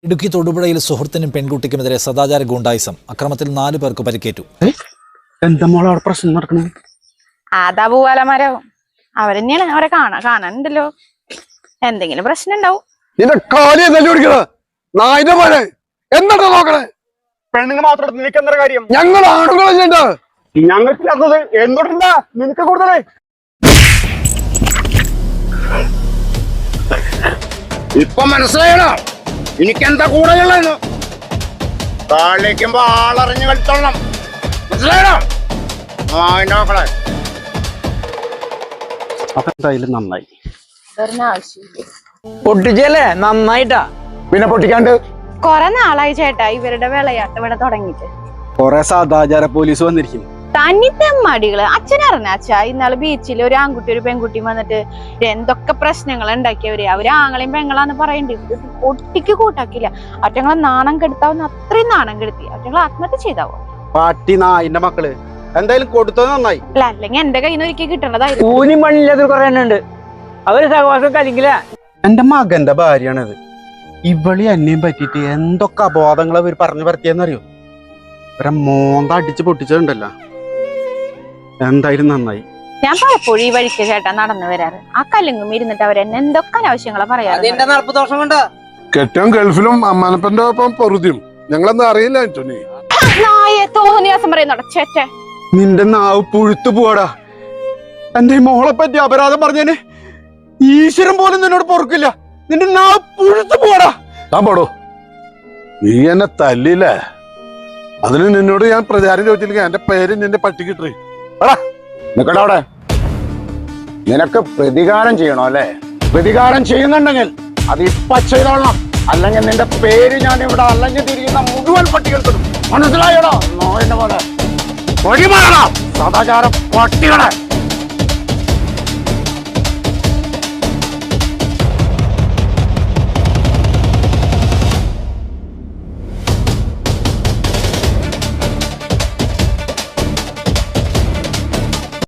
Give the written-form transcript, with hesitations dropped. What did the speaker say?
ഇടുക്കി തൊടുപുഴയിൽ സുഹൃത്തിനും പെൺകുട്ടിക്കുമെതിരെ സദാചാര ഗുണ്ടായിസം. അക്രമത്തിൽ 4 പേർക്ക് പരിക്കേറ്റു. എന്താ മോളെ അവിടെ പ്രശ്നം നടക്കണേ? അതാ പൂവാലമാരാവും. അവരെന്നെയാണ് അവരെ കാണാനുണ്ടല്ലോ. എന്തെങ്കിലും പ്രശ്നം ഉണ്ടാവും. നിന്റെ കാലി നായിന്റെ പോലെ എന്താ നോക്കണേ? പെണ്ണുങ്ങൾ മാത്രം നിനക്ക് എന്താ കാര്യം? ഞങ്ങൾ ആണുങ്ങളെ ഞങ്ങൾക്ക് തന്നത് എന്തുകൊണ്ടാ നിനക്ക് കൂടുതലേ? ഇപ്പൊ മനസ്സിലായണോ എനിക്കെന്താ കൂടുതലുള്ളതെന്ന്? താഴേക്കുമ്പോ ആളറിഞ്ഞു കളിച്ചോളണം, മനസ്സിലായണോ? നോക്കളെ അപ്പൊ എന്തായാലും നന്നായി. പൊട്ടിച്ചല്ലേ? നന്നായിട്ടാ. പിന്നെ പൊട്ടിക്കാണ്ട് കൊറേ നാളായി ചേട്ടാ ഇവരുടെ വിളയാട്ട് ഇവിടെ തുടങ്ങിയിട്ട്. കൊറേ സദാചാര പോലീസ് വന്നിരിക്കും. തന്നിത്തമ്മടികള്. അച്ഛനറിഞ്ഞ അച്ഛാ ഇന്നാള് ബീച്ചിൽ ഒരു ആൺകുട്ടി ഒരു പെൺകുട്ടിയും വന്നിട്ട് എന്തൊക്കെ പ്രശ്നങ്ങൾ ഉണ്ടാക്കിയവര്. അവര് ആങ്ങളെയും പെങ്ങളാന്ന് പറയണ്ട്. ഒട്ടിക്ക് കൂട്ടാക്കില്ല. അറ്റങ്ങളെ നാണം കെടുത്താവുന്ന അത്രയും നാണം കെടുത്തി. അറ്റങ്ങൾ ആത്മഹത്യ ചെയ്താവോ? പാട്ടി നായിന്റെ മക്കള് എന്തായാലും കൊടുത്തത് നന്നായി. അല്ല അല്ലെങ്കിൽ എന്റെ കയ്യിൽ നിന്ന് ഒരിക്കൽ കിട്ടണതായിരുന്നു. ഊനി മണ്ണില്ലാത്ത കുറെ ഉണ്ട്. അവര് സഹവാസം കളിക്കില്ല. എന്റെ മകന്റെ ഭാര്യയാണത്. ഇവളി എന്നെയും പറ്റിട്ട് എന്തൊക്കെ അബോധങ്ങളെ ഇവര് പറഞ്ഞു പരത്തിയെന്നറിയോ? ഇവരെ മോന്ത അടിച്ച് പൊട്ടിച്ചതുണ്ടല്ലോ. എന്തായാലും നന്നായി. ഞാൻ പലപ്പോഴും ഈ വഴിക്ക് ചേട്ടാ നടന്നു വരാറ്. ആ കല്ലുങ്ങും ഇരുന്നിട്ട് അവരെന്നെ എന്തൊക്കെ അനാവശ്യങ്ങളെ പറയാറ്. നടപ്പ് ദോഷം കൊണ്ടാ. കെട്ടവും ഗൾഫിലും അമ്മാനപ്പന്റെ ഒപ്പം പൊറുതിയും ഞങ്ങളൊന്നും അറിയില്ല. ആന്റണി തോന്നിയാസം പറയുന്നുണ്ടോ ചേട്ടെ? നിന്റെ നാവ് പുഴുത്തു പോവാടാ. എന്റെ ഈ മോളെ പറ്റി അപരാധം പറഞ്ഞേന് ഈശ്വരൻ പോലും നിന്നോട് പൊറുക്കില്ല. നിന്റെ നാവ് പുഴുത്തു പോടാ. പോടോ, നീ എന്നെ തല്ലില്ലേ? അതിന് നിന്നോട് ഞാൻ പ്രചാരം ചോദിച്ചില്ലെങ്കിൽ എന്റെ പേര് നിന്റെ പട്ടിക്കിട്ടേ. നിക്കടവിടെ. നിനക്ക് പ്രതികാരം ചെയ്യണോ അല്ലേ? പ്രതികാരം ചെയ്യുന്നുണ്ടെങ്കിൽ അത് ഇപ്പൊ ചെയ്തോളണം. അല്ലെങ്കിൽ നിന്റെ പേര് ഞാൻ ഇവിടെ അല്ലെങ്കിൽ തിരിയുന്ന മുഴുവൻ പട്ടികൾക്കിടും. മനസ്സിലായടോ? നോയിന്റെ പോലെ സദാചാര പട്ടികളെ.